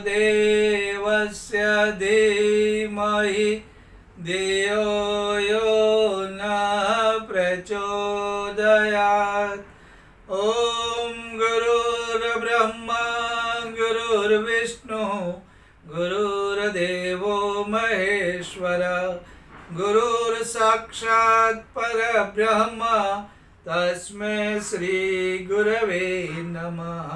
देवस्य धीमहि धियो यो नः प्रचोदयात्। ॐ गुरुर्ब्रह्मा गुरुर्विष्णुः गुरुर्देवो महेश्वरः गुरुर्साक्षात् परब्रह्म तस्मै श्री गुरवे नमः।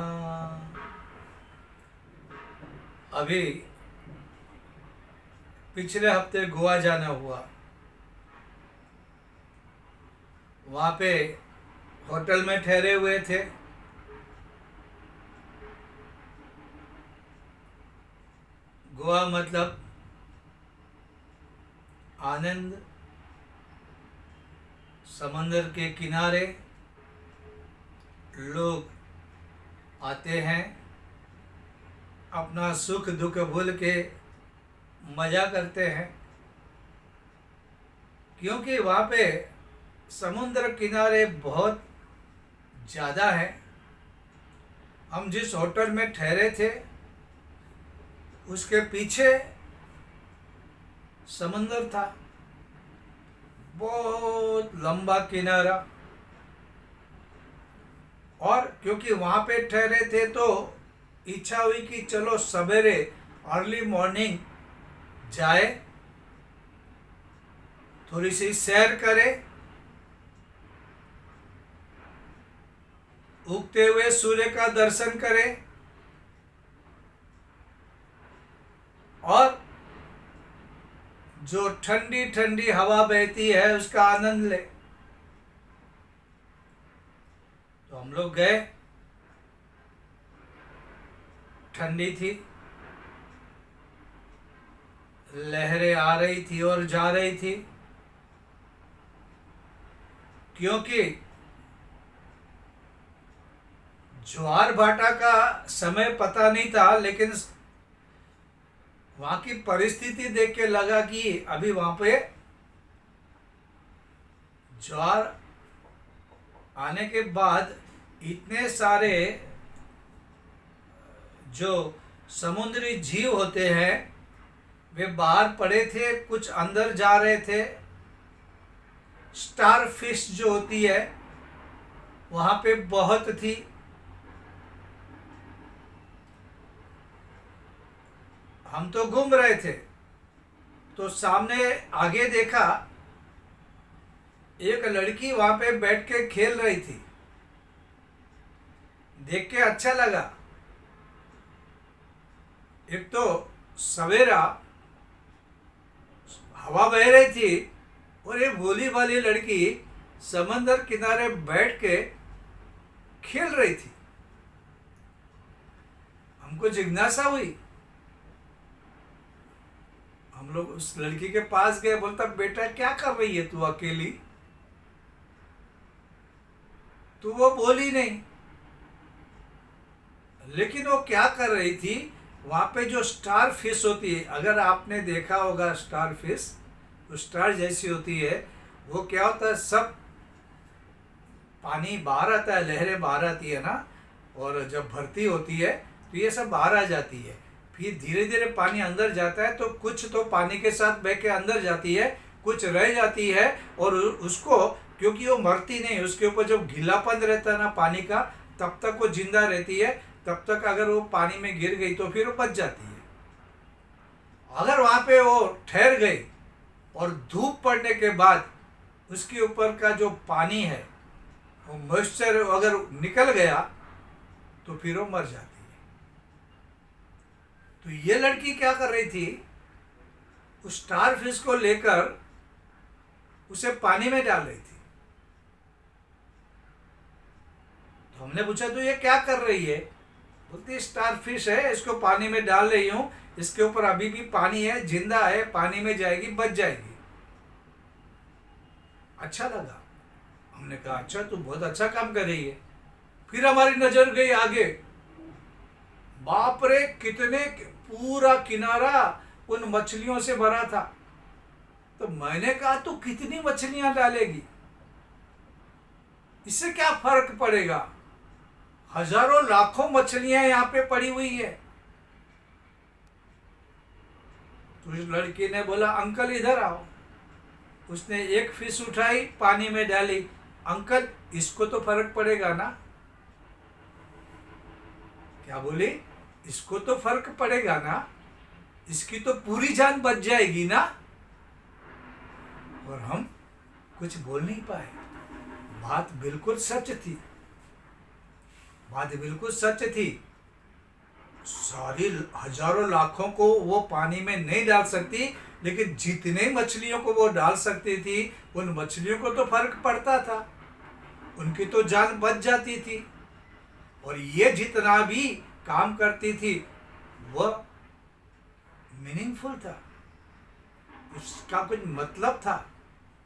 अभी पिछले हफ्ते गोवा जाना हुआ। वहाँ पे होटल में ठहरे हुए थे। गोवा मतलब आनंद, समंदर के किनारे लोग आते हैं, अपना सुख दुख भूल के मज़ा करते हैं, क्योंकि वहाँ पे समुद्र किनारे बहुत ज़्यादा है। हम जिस होटल में ठहरे थे उसके पीछे समुंदर था, बहुत लंबा किनारा। और क्योंकि वहाँ पे ठहरे थे तो इच्छा हुई कि चलो सवेरे अर्ली मॉर्निंग जाए, थोड़ी सी सैर करें, उगते हुए सूर्य का दर्शन करें और जो ठंडी ठंडी हवा बहती है उसका आनंद ले। तो हम लोग गए। ठंडी थी, लहरें आ रही थी और जा रही थी, क्योंकि ज्वार भाटा का समय पता नहीं था, लेकिन वहाँ की परिस्थिति देख के लगा कि अभी वहाँ पे ज्वार आने के बाद इतने सारे जो समुद्री जीव होते हैं वे बाहर पड़े थे, कुछ अंदर जा रहे थे। स्टार फिश जो होती है वहाँ पे बहुत थी। हम तो घूम रहे थे तो सामने आगे देखा एक लड़की वहाँ पे बैठ के खेल रही थी। देख के अच्छा लगा। एक तो सवेरा हवा बह रही थी और ये भोली भाली लड़की समंदर किनारे बैठ के खेल रही थी। हमको जिज्ञासा हुई। हम लोग उस लड़की के पास गए। बोलता, बेटा क्या कर रही है तू अकेली? तो वो बोली नहीं, लेकिन वो क्या कर रही थी, वहाँ पे जो स्टार फिश होती है, अगर आपने देखा होगा स्टार फिश, तो स्टार जैसी होती है। वो क्या होता है, सब पानी बाहर आता है, लहरें बाहर आती है ना, और जब भर्ती होती है तो ये सब बाहर आ जाती है। फिर धीरे धीरे पानी अंदर जाता है, तो कुछ तो पानी के साथ बह के अंदर जाती है, कुछ रह जाती है। और उसको, क्योंकि वो मरती नहीं, उसके ऊपर जब गीलापन रहता है ना पानी का, तब तक वो जिंदा रहती है। तब तक अगर वो पानी में गिर गई तो फिर वो बच जाती है। अगर वहाँ पे वो ठहर गई और धूप पड़ने के बाद उसके ऊपर का जो पानी है, वो मॉइस्चर अगर निकल गया तो फिर वो मर जाती है। तो ये लड़की क्या कर रही थी, उस स्टार फिश को लेकर उसे पानी में डाल रही थी। तो हमने पूछा, तो ये क्या कर रही है? बोलती, स्टार फिश है, इसको पानी में डाल रही हूँ, इसके ऊपर अभी भी पानी है, जिंदा है, पानी में जाएगी, बच जाएगी। अच्छा लगा। हमने कहा, अच्छा तू बहुत अच्छा काम कर रही है। फिर हमारी नजर गई आगे। बाप रे, कितने, पूरा किनारा उन मछलियों से भरा था। तो मैंने कहा, तू कितनी मछलियां डालेगी, इससे क्या फर्क पड़ेगा? हजारों लाखों मछलियां यहाँ पे पड़ी हुई है। तो उस लड़की ने बोला अंकल इधर आओ। उसने एक फिश उठाई, पानी में डाली। अंकल इसको तो फर्क पड़ेगा ना? क्या बोली? इसको तो फर्क पड़ेगा ना, इसकी तो पूरी जान बच जाएगी ना। और हम कुछ बोल नहीं पाए। बात बिल्कुल सच थी, बात बिल्कुल सच थी। सारी हजारों लाखों को वो पानी में नहीं डाल सकती, लेकिन जितने मछलियों को वो डाल सकती थी उन मछलियों को तो फर्क पड़ता था, उनकी तो जान बच जाती थी। और ये जितना भी काम करती थी वह मीनिंगफुल था, उसका कुछ मतलब था,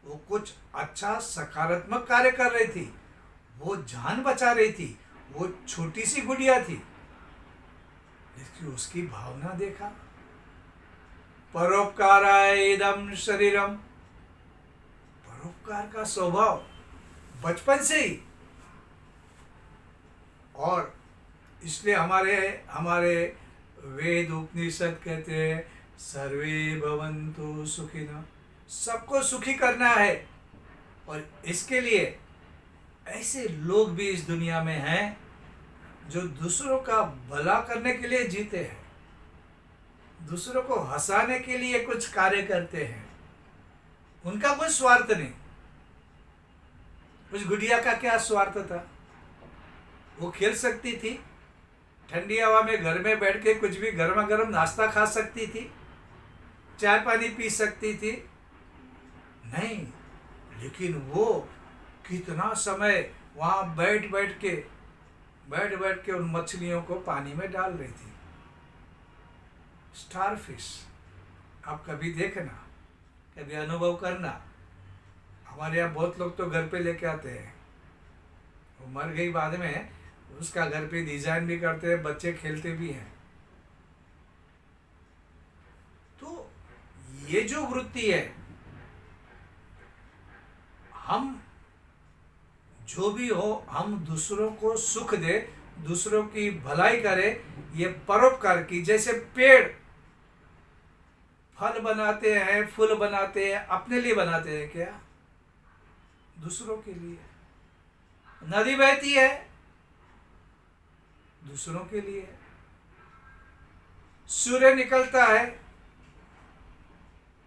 वो कुछ अच्छा सकारात्मक कार्य कर रही थी, वो जान बचा रही थी। वो छोटी सी गुड़िया थी, लेकिन उसकी भावना देखा। परोपकाराय इदं शरीरम, परोपकार का स्वभाव बचपन से ही। और इसलिए हमारे हमारे वेद उपनिषद कहते हैं सर्वे भवन्तु सुखिनः, सबको सुखी करना है। और इसके लिए ऐसे लोग भी इस दुनिया में हैं जो दूसरों का भला करने के लिए जीते हैं, दूसरों को हंसाने के लिए कुछ कार्य करते हैं। उनका कोई स्वार्थ नहीं। उस गुड़िया का क्या स्वार्थ था? वो खेल सकती थी, ठंडी हवा में घर में बैठ के कुछ भी गर्मा गर्म नाश्ता खा सकती थी, चाय पानी पी सकती थी। नहीं, लेकिन वो कितना समय वहाँ बैठ बैठ के उन मछलियों को पानी में डाल रही थी। स्टार फिश आप कभी देखना, कभी अनुभव करना। हमारे यहाँ बहुत लोग तो घर पे लेके आते हैं, वो मर गई बाद में उसका घर पे डिजाइन भी करते हैं, बच्चे खेलते भी हैं। तो ये जो वृत्ति है, हम जो भी हो, हम दूसरों को सुख दे, दूसरों की भलाई करे, ये परोपकार की। जैसे पेड़ फल बनाते हैं, फूल बनाते हैं, अपने लिए बनाते हैं क्या? दूसरों के लिए। नदी बहती है दूसरों के लिए। सूर्य निकलता है,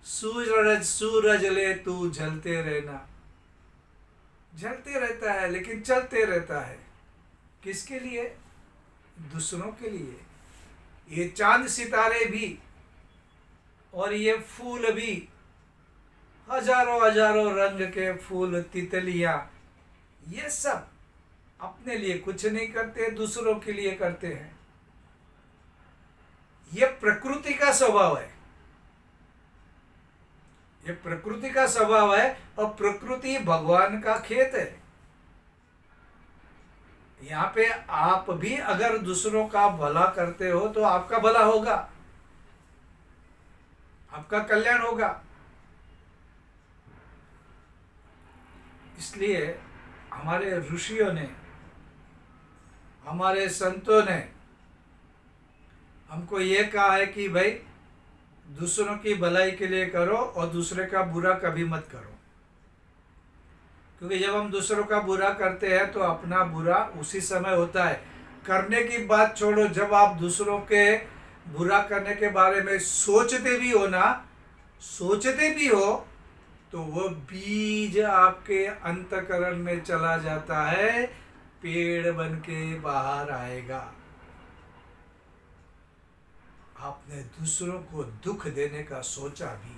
सूरज ले तू जलते रहना, जलते रहता है लेकिन चलते रहता है। किसके लिए? दूसरों के लिए। ये चांद सितारे भी और ये फूल भी, हजारों हजारों रंग के फूल, तितलियां, ये सब अपने लिए कुछ नहीं करते, दूसरों के लिए करते हैं। ये प्रकृति का स्वभाव है, ये प्रकृति का स्वभाव है। और प्रकृति भगवान का खेत है। यहाँ पे आप भी अगर दूसरों का भला करते हो तो आपका भला होगा, आपका कल्याण होगा। इसलिए हमारे ऋषियों ने, हमारे संतों ने हमको ये कहा है कि भाई दूसरों की भलाई के लिए करो और दूसरे का बुरा कभी मत करो। क्योंकि जब हम दूसरों का बुरा करते हैं तो अपना बुरा उसी समय होता है। करने की बात छोड़ो, जब आप दूसरों के बुरा करने के बारे में सोचते भी हो तो वो बीज आपके अंतःकरण में चला जाता है, पेड़ बन के बाहर आएगा। आपने दूसरों को दुख देने का सोचा भी,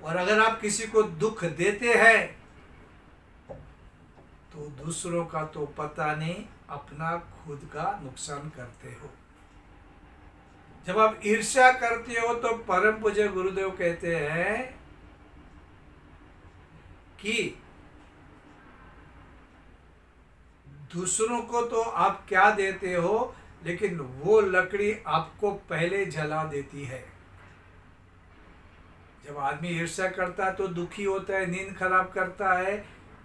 और अगर आप किसी को दुख देते हैं तो दूसरों का तो पता नहीं, अपना खुद का नुकसान करते हो। जब आप ईर्ष्या करते हो तो परम पूज्य गुरुदेव कहते हैं कि दूसरों को तो आप क्या देते हो, लेकिन वो लकड़ी आपको पहले जला देती है। जब आदमी ईर्ष्या करता है तो दुखी होता है, नींद खराब करता है,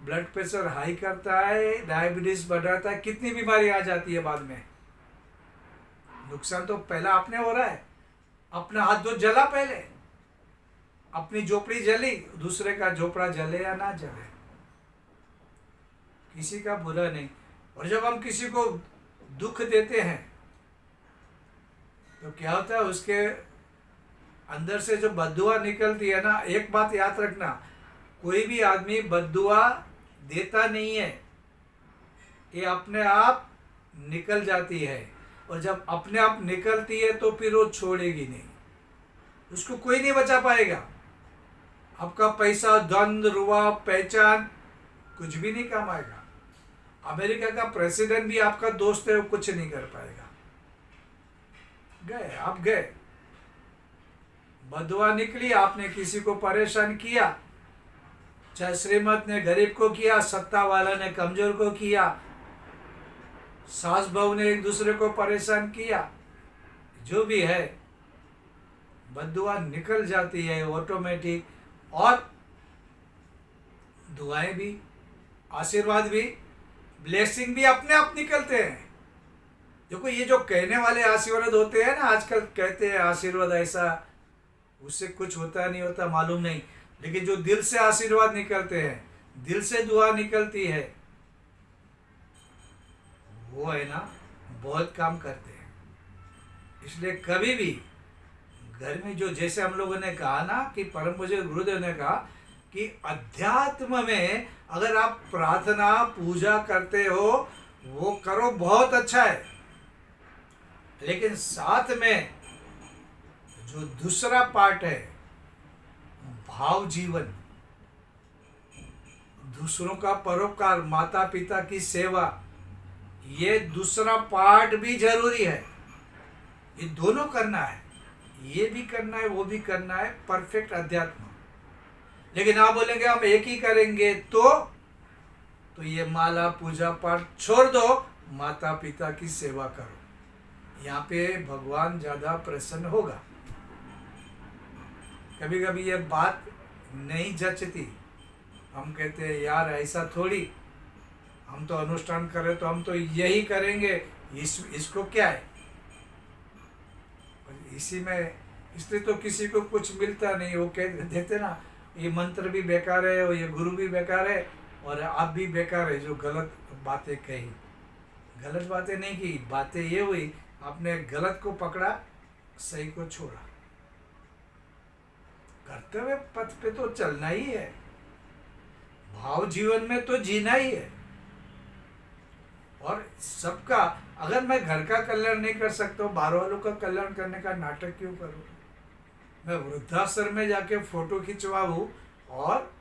ब्लड प्रेशर हाई करता है, डायबिटीज बढ़ाता है, कितनी बीमारी आ जाती है बाद में। नुकसान तो पहला आपने हो रहा है। अपना हाथ तो जला पहले, अपनी झोपड़ी जली, दूसरे का झोपड़ा जले या ना जले, किसी का बुरा नहीं। और जब हम किसी को दुख देते हैं तो क्या होता है, उसके अंदर से जो बद्दुआ निकलती है ना, एक बात याद रखना, कोई भी आदमी बद्दुआ देता नहीं है, ये अपने आप निकल जाती है। और जब अपने आप निकलती है तो फिर वो छोड़ेगी नहीं, उसको कोई नहीं बचा पाएगा। आपका पैसा, धन, रुआ, पहचान कुछ भी नहीं काम आएगा। अमेरिका का प्रेसिडेंट भी आपका दोस्त है, वो कुछ नहीं कर पाएगा। गए, आप गए, बदुआ निकली, आपने किसी को परेशान किया, चाहे श्रीमत ने गरीब को किया, सत्ता वाला ने कमजोर को किया, सास बहू ने एक दूसरे को परेशान किया, जो भी है बद्दुआ निकल जाती है ऑटोमेटिक। और दुआएं भी, आशीर्वाद भी, ब्लेसिंग भी अपने आप निकलते हैं। देखो, ये जो कहने वाले आशीर्वाद होते हैं ना, आजकल कहते हैं आशीर्वाद ऐसा, उससे कुछ होता नहीं होता मालूम नहीं, लेकिन जो दिल से आशीर्वाद निकलते हैं, दिल से दुआ निकलती है, वो है ना, बहुत काम करते हैं। इसलिए कभी भी घर में, जो जैसे हम लोगों ने कहा ना कि परम पूज्य गुरुदेव ने कहा कि अध्यात्म में अगर आप प्रार्थना पूजा करते हो वो करो, बहुत अच्छा है, लेकिन साथ में जो दूसरा पार्ट है, भाव जीवन, दूसरों का परोपकार, माता पिता की सेवा, ये दूसरा पार्ट भी जरूरी है। ये दोनों करना है, ये भी करना है, वो भी करना है, परफेक्ट अध्यात्म। लेकिन आप बोलेंगे हम एक ही करेंगे तो ये माला पूजा पाठ छोड़ दो, माता पिता की सेवा करो, यहाँ पे भगवान ज़्यादा प्रसन्न होगा। कभी कभी ये बात नहीं जचती, हम कहते हैं यार ऐसा थोड़ी, हम तो अनुष्ठान करें तो हम तो यही करेंगे, इसको क्या है, इसी में, इसलिए तो किसी को कुछ मिलता नहीं। वो कह देते ना, ये मंत्र भी बेकार है और ये गुरु भी बेकार है और आप भी बेकार है, जो गलत बातें कही। गलत बातें नहीं की, बातें ये हुई, आपने गलत को पकड़ा, सही को छोड़ा। कर्तव्य पथ पे तो चलना ही है, भाव जीवन में तो जीना ही है। और सबका, अगर मैं घर का कल्याण नहीं कर सकता हूँ, बाहर वालों का कल्याण करने का नाटक क्यों करूँ? मैं वृद्धाश्रम में जाके फोटो खिंचवाऊँ और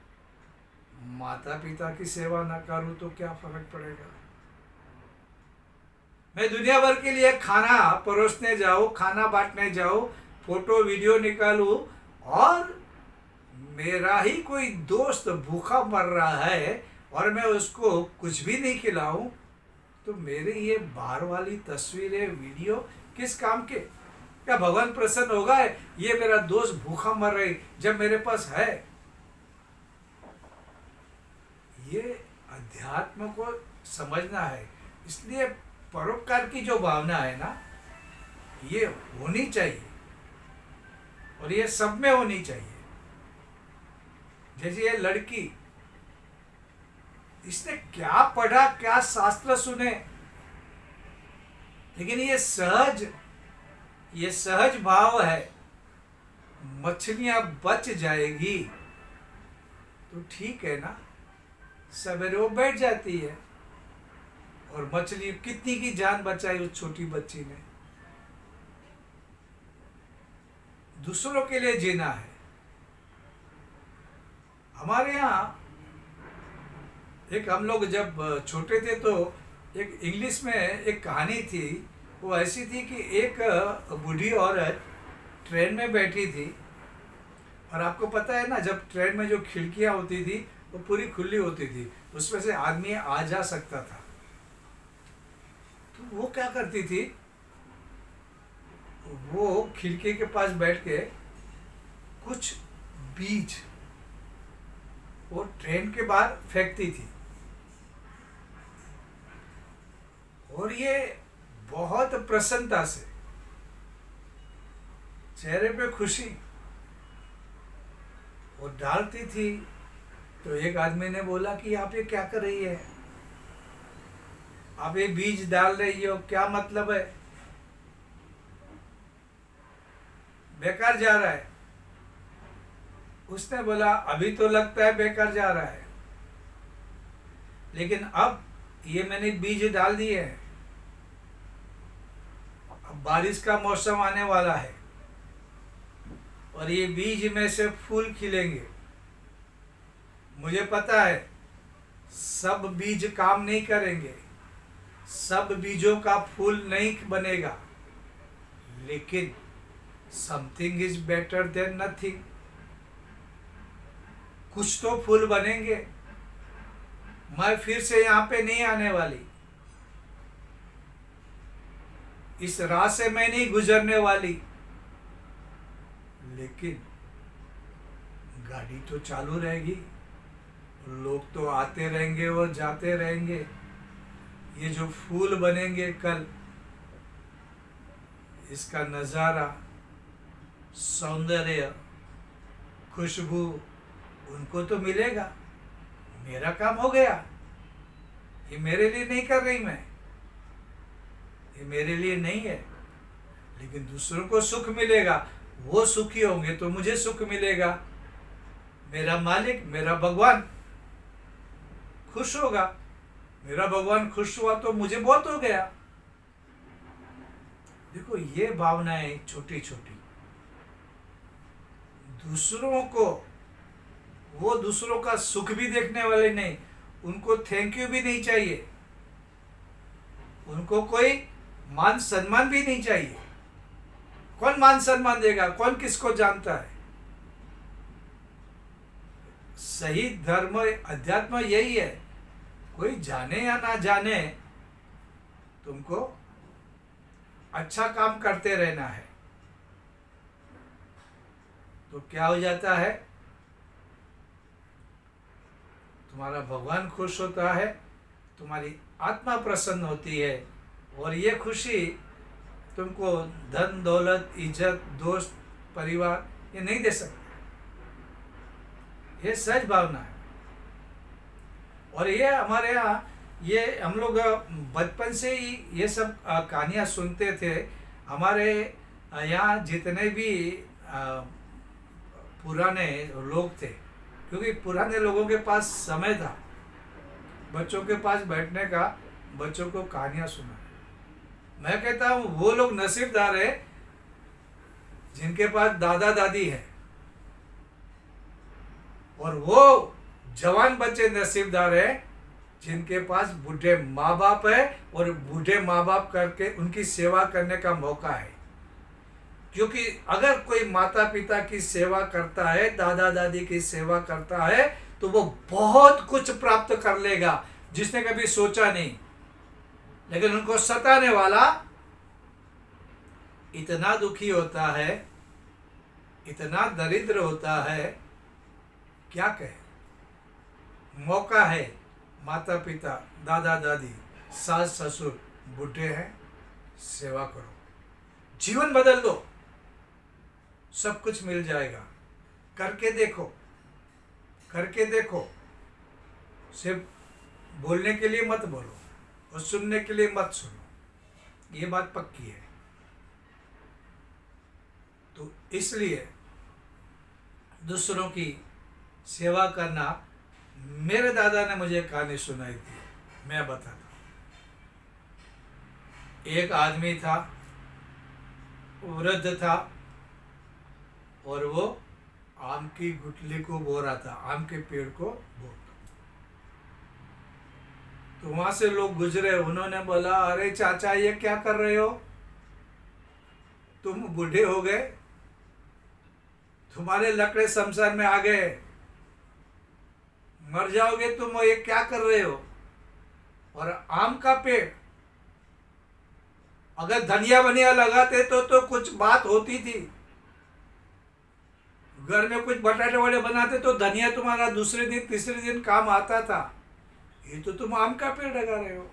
माता पिता की सेवा न करूँ तो क्या फर्क पड़ेगा? मैं दुनिया भर के लिए खाना परोसने जाऊँ, खाना बांटने जाऊँ, फोटो वीडियो निकालूँ और मेरा ही कोई दोस्त भूखा मर रहा है और मैं उसको कुछ भी नहीं खिलाऊं, तो मेरे ये बाहर वाली तस्वीरें, वीडियो किस काम के? क्या भगवान प्रसन्न होगा ये मेरा दोस्त भूखा मर रही जब मेरे पास है? ये अध्यात्म को समझना है। इसलिए परोपकार की जो भावना है ना, ये होनी चाहिए और ये सब में होनी चाहिए। जैसे ये लड़की, इसने क्या पढ़ा, क्या शास्त्र सुने, लेकिन ये सहज भाव है, मछलियां बच जाएगी तो ठीक है ना, सवेरे वो बैठ जाती है। और मछली कितनी की जान बचाई उस छोटी बच्ची ने। दूसरों के लिए जीना है। हमारे यहाँ एक, हम लोग जब छोटे थे तो एक इंग्लिश में एक कहानी थी। वो ऐसी थी कि एक बूढ़ी औरत ट्रेन में बैठी थी और आपको पता है ना, जब ट्रेन में जो खिड़कियाँ होती थी वो पूरी खुली होती थी, उसमें से आदमी आ जा सकता था। तो वो क्या करती थी, वो खिड़की के पास बैठ के कुछ बीज वो ट्रेन के बाहर फेंकती थी। और ये बहुत प्रसन्नता से चेहरे पे खुशी। वो डालती थी तो एक आदमी ने बोला कि आप ये क्या कर रही है, आप ये बीज डाल रही हो, क्या मतलब है, बेकार जा रहा है। उसने बोला अभी तो लगता है बेकार जा रहा है, लेकिन अब ये मैंने बीज डाल दिए हैं, अब बारिश का मौसम आने वाला है और ये बीज में से फूल खिलेंगे। मुझे पता है सब बीज काम नहीं करेंगे, सब बीजों का फूल नहीं बनेगा, लेकिन something is better than nothing. कुछ तो फूल बनेंगे। मैं फिर से यहाँ पे नहीं आने वाली, इस राह से मैं नहीं गुजरने वाली, लेकिन गाड़ी तो चालू रहेगी, लोग तो आते रहेंगे और जाते रहेंगे। ये जो फूल बनेंगे कल, इसका नज़ारा, सौंदर्य, खुशबू उनको तो मिलेगा। मेरा काम हो गया। ये मेरे लिए नहीं कर रही मैं, ये मेरे लिए नहीं है, लेकिन दूसरों को सुख मिलेगा। वो सुखी होंगे तो मुझे सुख मिलेगा। मेरा मालिक, मेरा भगवान खुश होगा। मेरा भगवान खुश हुआ तो मुझे बहुत हो गया। देखो ये भावनाएं छोटी छोटी, दूसरों को, वो दूसरों का सुख भी देखने वाले नहीं, उनको थैंक यू भी नहीं चाहिए, उनको कोई मान सम्मान भी नहीं चाहिए। कौन मान सम्मान देगा, कौन किसको जानता है। सही धर्म अध्यात्म यही है, कोई जाने या ना जाने, तुमको अच्छा काम करते रहना है। तो क्या हो जाता है, तुम्हारा भगवान खुश होता है, तुम्हारी आत्मा प्रसन्न होती है, और ये खुशी तुमको धन दौलत इज्जत दोस्त परिवार ये नहीं दे सकते। ये सच भावना है। और ये हमारे यहाँ, ये हम लोग बचपन से ही ये सब कहानियाँ सुनते थे। हमारे यहाँ जितने भी पुराने लोग थे, क्योंकि पुराने लोगों के पास समय था बच्चों के पास बैठने का, बच्चों को कहानियाँ सुना। मैं कहता हूँ वो लोग नसीबदार है जिनके पास दादा दादी है, और वो जवान बच्चे नसीबदार है जिनके पास बूढ़े माँ बाप है, और बूढ़े माँ बाप करके उनकी सेवा करने का मौका है। क्योंकि अगर कोई माता पिता की सेवा करता है, दादा दादी की सेवा करता है, तो वो बहुत कुछ प्राप्त कर लेगा जिसने कभी सोचा नहीं। लेकिन उनको सताने वाला इतना दुखी होता है, इतना दरिद्र होता है, क्या कहे। मौका है, माता पिता दादा दादी सास ससुर बूढ़े हैं, सेवा करो, जीवन बदल दो, सब कुछ मिल जाएगा। करके देखो, करके देखो। सिर्फ बोलने के लिए मत बोलो और सुनने के लिए मत सुनो, ये बात पक्की है। तो इसलिए दूसरों की सेवा करना, मेरे दादा ने मुझे कहानी सुनाई थी, मैं बताता हूँ। एक आदमी था, वृद्ध था, और वो आम की गुठली को बो रहा था, आम के पेड़ को बो रहा। तो वहां से लोग गुजरे, उन्होंने बोला अरे चाचा ये क्या कर रहे हो, तुम बूढ़े हो गए, तुम्हारे लकड़े संसार में आ गए, मर जाओगे तुम, ये क्या कर रहे हो। और आम का पेड़, अगर धनिया बनिया लगाते तो कुछ बात होती थी। घर में कुछ बटाटे वड़े बनाते तो धनिया तुम्हारा दूसरे दिन तीसरे दिन काम आता था। ये तो तुम आम का पेड़ लगा रहे हो,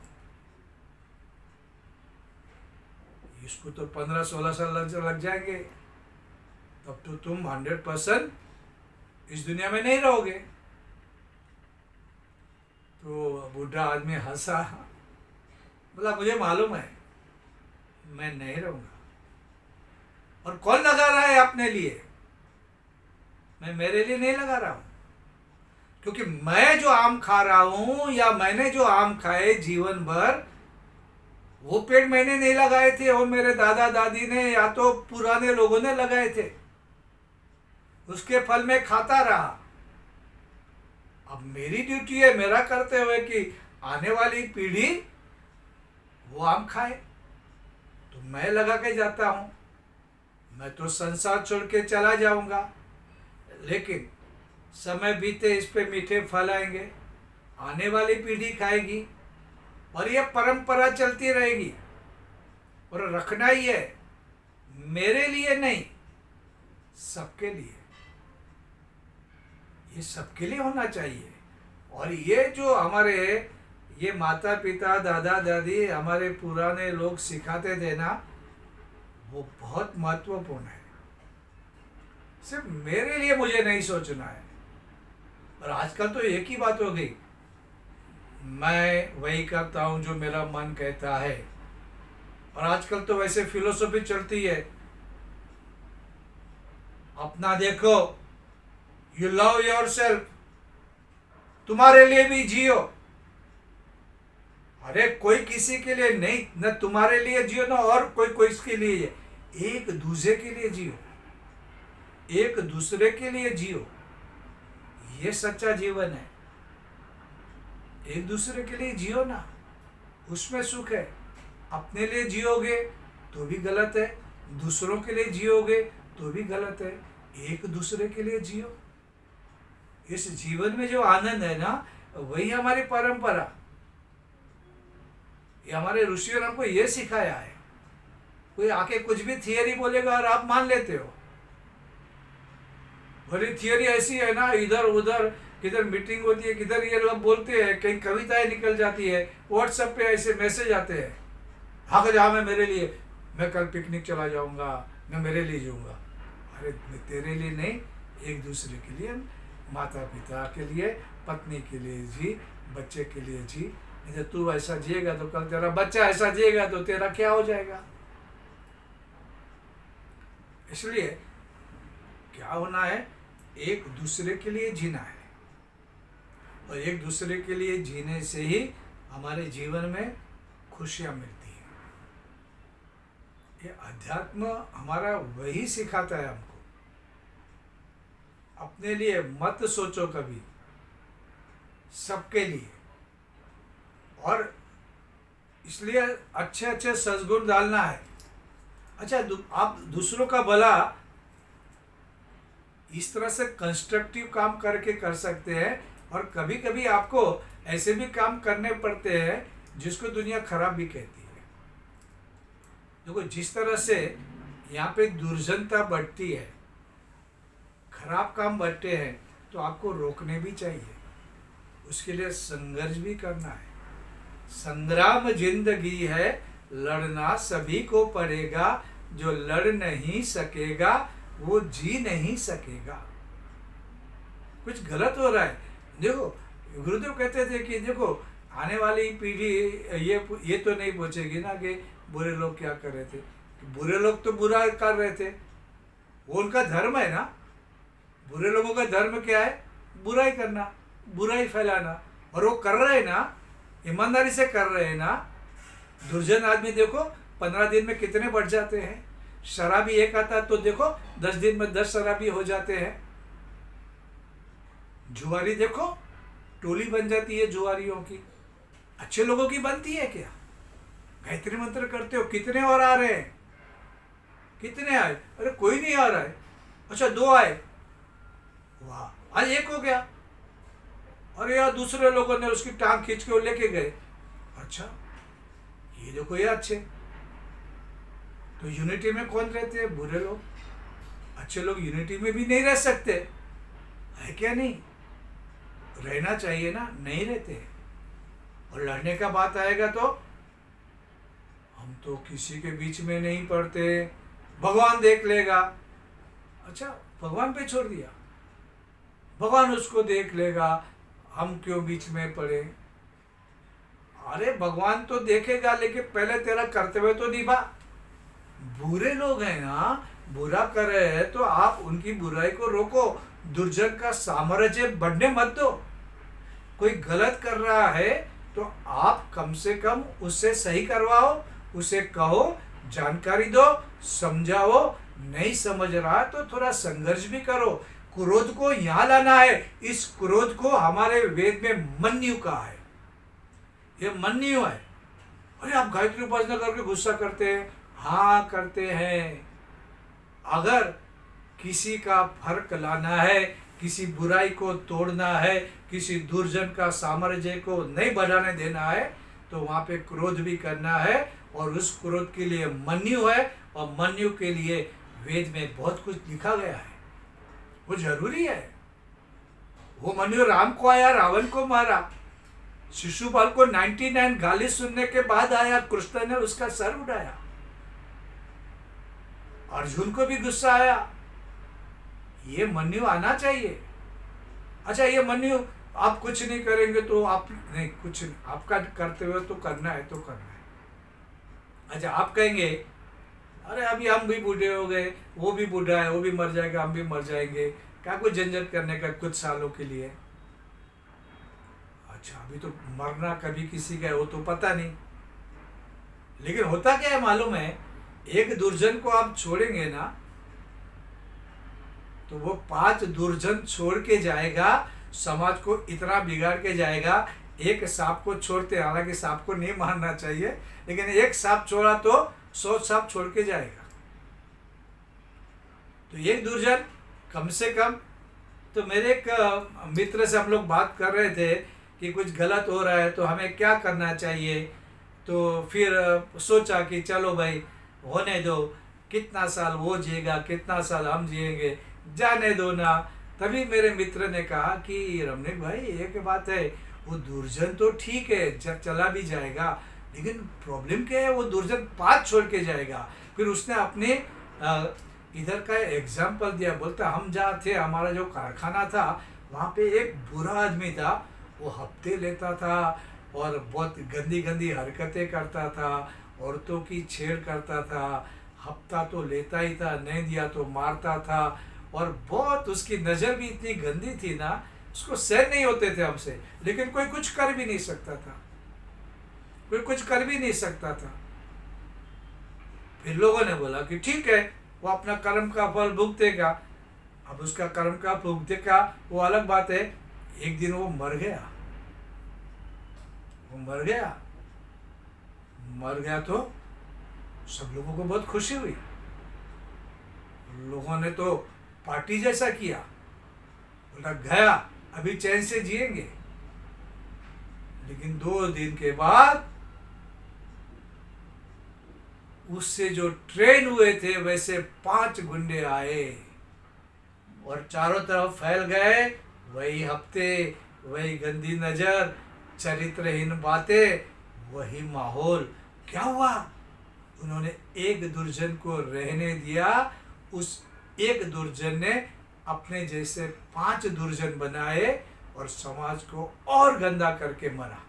इसको तो 15-16 साल लग जाएंगे। तब तो तुम 100% इस दुनिया में नहीं रहोगे। तो बूढ़ा आदमी हंसा, बोला मुझे मालूम है मैं नहीं रहूंगा। और कौन लगा रहा है अपने लिए? मैं मेरे लिए नहीं लगा रहा हूं, क्योंकि मैं जो आम खा रहा हूं या मैंने जो आम खाए जीवन भर, वो पेड़ मैंने नहीं लगाए थे, और मेरे दादा दादी ने या तो पुराने लोगों ने लगाए थे। उसके फल में खाता रहा। अब मेरी ड्यूटी है, मेरा करते हुए कि आने वाली पीढ़ी वो आम खाए। तो मैं लगा के जाता हूं। मैं तो संसार छोड़ के चला जाऊंगा, लेकिन समय बीते इस पे मीठे फल आएंगे, आने वाली पीढ़ी खाएगी, और ये परंपरा चलती रहेगी। और रखना ही है, मेरे लिए नहीं, सबके लिए। ये सबके लिए होना चाहिए। और ये जो हमारे ये माता पिता दादा दादी हमारे पुराने लोग सिखाते थे ना, वो बहुत महत्वपूर्ण है। सिर्फ मेरे लिए मुझे नहीं सोचना है। और आजकल तो एक ही बात हो गई, मैं वही करता हूं जो मेरा मन कहता है। और आजकल तो वैसे फिलोसफी चलती है, अपना देखो, यू लव योरसेल्फ, तुम्हारे लिए भी जियो। अरे कोई किसी के लिए नहीं, न तुम्हारे लिए जियो ना और कोई कोई इसके लिए, एक दूसरे के लिए जियो, एक दूसरे के लिए जियो। ये सच्चा जीवन है। एक दूसरे के लिए जियो ना, उसमें सुख है। अपने लिए जियोगे तो भी गलत है, दूसरों के लिए जियोगे तो भी गलत है। एक दूसरे के लिए जियो। इस जीवन में जो आनंद है ना, वही हमारी परंपरा, ये हमारे ऋषियों ने हमको ये सिखाया है। कोई आके कुछ भी थियरी बोलेगा और आप मान लेते हो। भले थियरी ऐसी है ना, इधर उधर किधर मीटिंग होती है, किधर ये लोग बोलते हैं, कहीं कविताएं निकल जाती है, व्हाट्सएप पे ऐसे मैसेज आते हैं, भाग जा, मैं मेरे लिए, मैं कल पिकनिक चला जाऊंगा, मैं मेरे लिए जाऊंगा। अरे तेरे लिए नहीं, एक दूसरे के लिए, माता पिता के लिए, पत्नी के लिए जी, बच्चे के लिए जी। नहीं तो तू ऐसा जिएगा तो कल तेरा बच्चा ऐसा जिएगा तो तेरा क्या हो जाएगा। इसलिए क्या होना है, एक दूसरे के लिए जीना है। और एक दूसरे के लिए जीने से ही हमारे जीवन में खुशियां मिलती हैं। ये अध्यात्म हमारा वही सिखाता है हमको। अपने लिए मत सोचो कभी, सबके लिए। और इसलिए अच्छे अच्छे सद्गुण डालना है। अच्छा, आप दूसरों का भला इस तरह से कंस्ट्रक्टिव काम करके कर सकते हैं, और कभी कभी आपको ऐसे भी काम करने पड़ते हैं जिसको दुनिया खराब भी कहती है। देखो, जिस तरह से यहाँ पे दुर्जनता बढ़ती है, खराब काम बढ़ते हैं, तो आपको रोकने भी चाहिए। उसके लिए संघर्ष भी करना है। संग्राम जिंदगी है, लड़ना सभी को पड़ेगा, जो लड़ नहीं सकेगा वो जी नहीं सकेगा। कुछ गलत हो रहा है। देखो, गुरुदेव कहते थे कि देखो, आने वाली पीढ़ी ये तो नहीं पूछेगी ना कि बुरे लोग क्या कर रहे थे। बुरे लोग तो बुरा कर रहे थे, वो उनका धर्म है ना। बुरे लोगों का धर्म क्या है? बुराई करना, बुराई फैलाना। और वो कर रहे हैं ना, ईमानदारी से कर रहे हैं ना। दुर्जन आदमी देखो 15 दिन में कितने बढ़ जाते हैं। शराबी एक आता तो देखो 10 दिन में 10 शराबी हो जाते हैं। जुआरी देखो, टोली बन जाती है जुआरियों की। अच्छे लोगों की बनती है क्या? गायत्री मंत्र करते हो, कितने और आ रहे हैं? कितने आए? अरे कोई नहीं आ रहा है। अच्छा 2 आए, वाह, आज 1 हो गया। अरे यार, दूसरे लोगों ने उसकी टांग खींच के वो लेके गए। अच्छा, ये देखो, ये अच्छे। तो यूनिटी में कौन रहते हैं? बुरे लोग। अच्छे लोग यूनिटी में भी नहीं रह सकते है क्या? नहीं रहना चाहिए ना, नहीं रहते। और लड़ने का बात आएगा तो हम तो किसी के बीच में नहीं पड़ते, भगवान देख लेगा। अच्छा, भगवान पे छोड़ दिया, भगवान उसको देख लेगा, हम क्यों बीच में पड़े। अरे भगवान तो देखेगा, लेकिन पहले तेरा कर्तव्य तो निभा। बुरे लोग हैं ना, बुरा कर रहे हैं तो आप उनकी बुराई को रोको, दुर्जन का साम्राज्य बढ़ने मत दो। कोई गलत कर रहा है तो आप कम से कम उससे सही करवाओ, उसे कहो, जानकारी दो, समझाओ। नहीं समझ रहा तो थोड़ा संघर्ष भी करो। क्रोध को यहाँ लाना है। इस क्रोध को हमारे वेद में मन्यु कहा है। ये मन्यु है। अरे आप गायत्री उपासना करके गुस्सा करते हैं? हाँ करते हैं। अगर किसी का फर्क लाना है, किसी बुराई को तोड़ना है, किसी दुर्जन का साम्राज्य को नहीं बढ़ाने देना है, तो वहाँ पे क्रोध भी करना है। और उस क्रोध के लिए मन्यु है, और मन्यु के लिए वेद में बहुत कुछ लिखा गया है। वो जरूरी है। वो मन्यु राम को आया, रावण को मारा। शिशुपाल को 99 गाली सुनने के बाद आया, कृष्ण ने उसका सर उड़ाया। अर्जुन को भी गुस्सा आया। ये मन्यु आना चाहिए। अच्छा, ये मन्यु आप कुछ नहीं करेंगे तो आप नहीं, कुछ आपका कर्तव्य तो करना है, तो करना है। अच्छा, आप कहेंगे अरे अभी हम भी बूढ़े हो गए, वो भी बूढ़ा है, वो भी मर जाएगा, हम भी मर जाएंगे, क्या कुछ झंझट करने का कुछ सालों के लिए। अच्छा, अभी तो मरना कभी किसी का है वो तो पता नहीं, लेकिन होता क्या है मालूम है? एक दुर्जन को आप छोड़ेंगे ना, तो वो 5 दुर्जन छोड़ के जाएगा, समाज को इतना बिगाड़ के जाएगा। एक सांप को छोड़ते, हालांकि सांप को नहीं मारना चाहिए, लेकिन एक सांप छोड़ा तो 100 सांप छोड़ के जाएगा। तो एक दुर्जन कम से कम। तो मेरे एक मित्र से हम लोग बात कर रहे थे कि कुछ गलत हो रहा है तो हमें क्या करना चाहिए। तो फिर सोचा कि चलो भाई होने दो, कितना साल वो जिएगा, कितना साल हम जिएंगे, जाने दो ना। तभी मेरे मित्र ने कहा कि रमनीक भाई, एक बात है, वो दुर्जन तो ठीक है, चला भी जाएगा, लेकिन प्रॉब्लम क्या है? वो दुर्जन 5 छोड़ के जाएगा। फिर उसने अपने इधर का एग्जाम्पल दिया। बोलता हम जहाँ थे, हमारा जो कारखाना था, वहाँ पे एक बुरा आदमी था। वो हफ्ते लेता था और बहुत गंदी गंदी हरकतें करता था, औरतों की छेड़ करता था। हफ्ता तो लेता ही था, नहीं दिया तो मारता था। और बहुत उसकी नज़र भी इतनी गंदी थी ना, उसको सहन नहीं होते थे हमसे, लेकिन कोई कुछ कर भी नहीं सकता था, कोई कुछ कर भी नहीं सकता था। फिर लोगों ने बोला कि ठीक है, वो अपना कर्म का फल भुगतेगा। अब उसका कर्म का भुगतेगा वो अलग बात है। एक दिन वो मर गया, मर गया तो सब लोगों को बहुत खुशी हुई। लोगों ने तो पार्टी जैसा किया, बोला गया, अभी चैन से जिएंगे। लेकिन 2 दिन के बाद उससे जो ट्रेन हुए थे, वैसे 5 गुंडे आए और चारों तरफ फैल गए। वही हफ्ते, वही गंदी नजर, चरित्रहीन बातें, वही माहौल। क्या हुआ? उन्होंने एक दुर्जन को रहने दिया। उस एक दुर्जन ने अपने जैसे 5 दुर्जन बनाए और समाज को और गंदा करके मरा।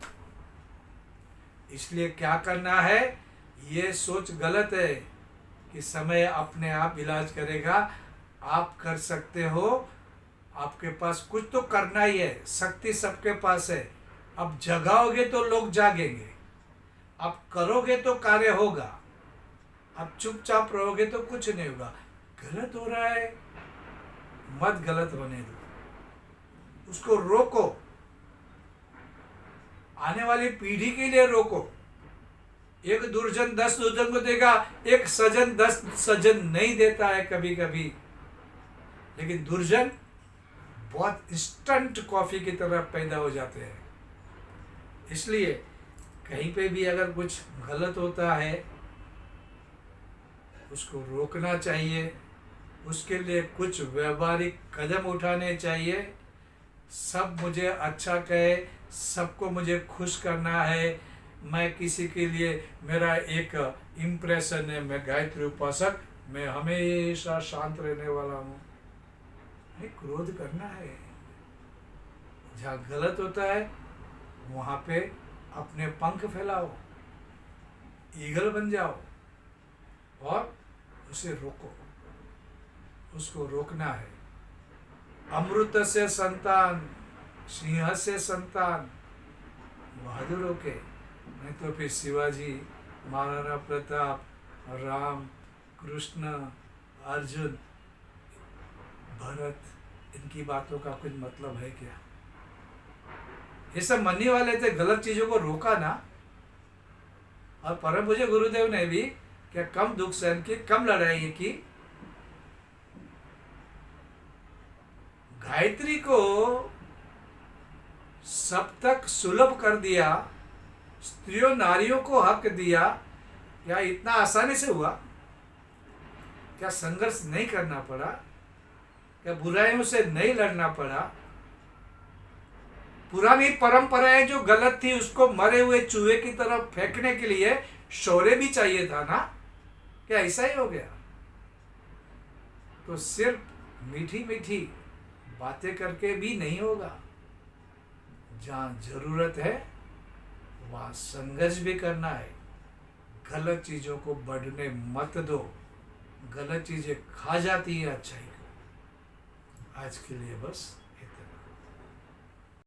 इसलिए क्या करना है? ये सोच गलत है कि समय अपने आप इलाज करेगा। आप कर सकते हो, आपके पास कुछ तो करना ही है, शक्ति सबके पास है। अब जगाओगे तो लोग जागेंगे, अब करोगे तो कार्य होगा। अब चुपचाप रहोगे तो कुछ नहीं होगा। गलत हो रहा है, मत गलत होने दो, उसको रोको, आने वाली पीढ़ी के लिए रोको। एक दुर्जन 10 दुर्जन को देगा, एक सज्जन 10 सज्जन नहीं देता है कभी कभी। लेकिन दुर्जन बहुत इंस्टेंट कॉफी की तरह पैदा हो जाते हैं। इसलिए कहीं पे भी अगर कुछ गलत होता है, उसको रोकना चाहिए, उसके लिए कुछ व्यवहारिक कदम उठाने चाहिए। सब मुझे अच्छा कहे, सबको मुझे खुश करना है, मैं किसी के लिए, मेरा एक इम्प्रेशन है, मैं गायत्री उपासक, मैं हमेशा शांत रहने वाला हूँ। नहीं, क्रोध करना है। जहाँ गलत होता है वहाँ पे अपने पंख फैलाओ, ईगल बन जाओ और उसे रोको, उसको रोकना है। अमृत से संतान, सिंह से संतान, बहादुरों के। नहीं तो फिर शिवाजी, महाराणा प्रताप, राम, कृष्ण, अर्जुन, भरत, इनकी बातों का कुछ मतलब है क्या? ये सब मनने वाले थे, गलत चीजों को रोका ना। और परम पूज्य गुरुदेव ने भी क्या कम दुख सहन की, कम लड़ाई की। गायत्री को सब तक सुलभ कर दिया, स्त्रियों नारियों को हक दिया। क्या इतना आसानी से हुआ? क्या संघर्ष नहीं करना पड़ा? क्या बुराइयों से नहीं लड़ना पड़ा? पुरानी परंपराएं जो गलत थी उसको मरे हुए चूहे की तरफ फेंकने के लिए शौर्य भी चाहिए था ना? क्या ऐसा ही हो गया? तो सिर्फ मीठी मीठी बातें करके भी नहीं होगा। जहाँ जरूरत है वहाँ संघर्ष भी करना है। गलत चीजों को बढ़ने मत दो। गलत चीजें खा जाती है अच्छाई को। आज के लिए बस।